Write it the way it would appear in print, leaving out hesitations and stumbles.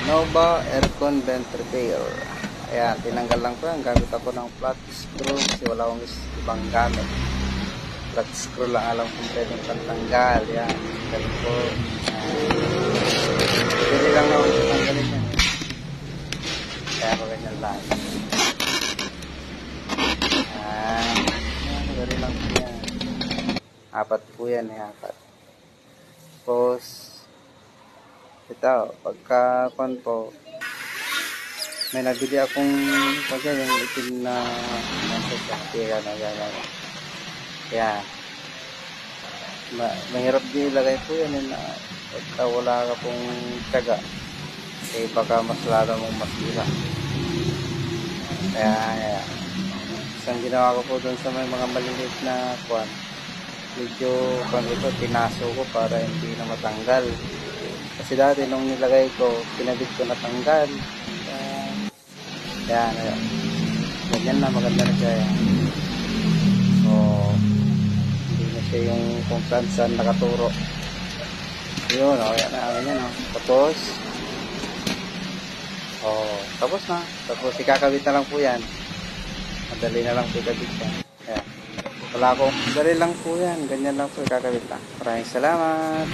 Nova Aircon Vent Repair. Ayan, tinanggal lang ko yan. Gamit ako ng flat screw kasi wala akong ibang gamit. Flat screw lang alam kung pwedeng pantanggal. Ayan, ganun po. Pwede lang naman tanggalin yan. Kaya ko ganyan lang. Ayan, ganun lang po yan. Apat po yan, apat. Tapos, ito, pagka po, may nabili akong pagka yung itim na nasa sakira na gano'n. Kaya, mahirap din ilagay po yan na pagka wala ka pong tiyaga. Eh, baka mas lalo mong masira. Kaya, isang ginawa ko po doon sa may mga maliliit na kuwan. Medyo ito, tinaso ko para hindi na matanggal. Kasi dati nung nilagay ko, pinabit ko natanggal. Yan. Ganyan na, maganda na siya. Yan. So, hindi na siya yung kung saan nakaturo. Yun, yan na, ganyan. Tapos na. Tapos, ikakabit na lang po yan. Madali na lang po ikabit yan. Yan. Wala akong, madali lang po yan. Ganyan lang po ikakabit lang. Maraming salamat.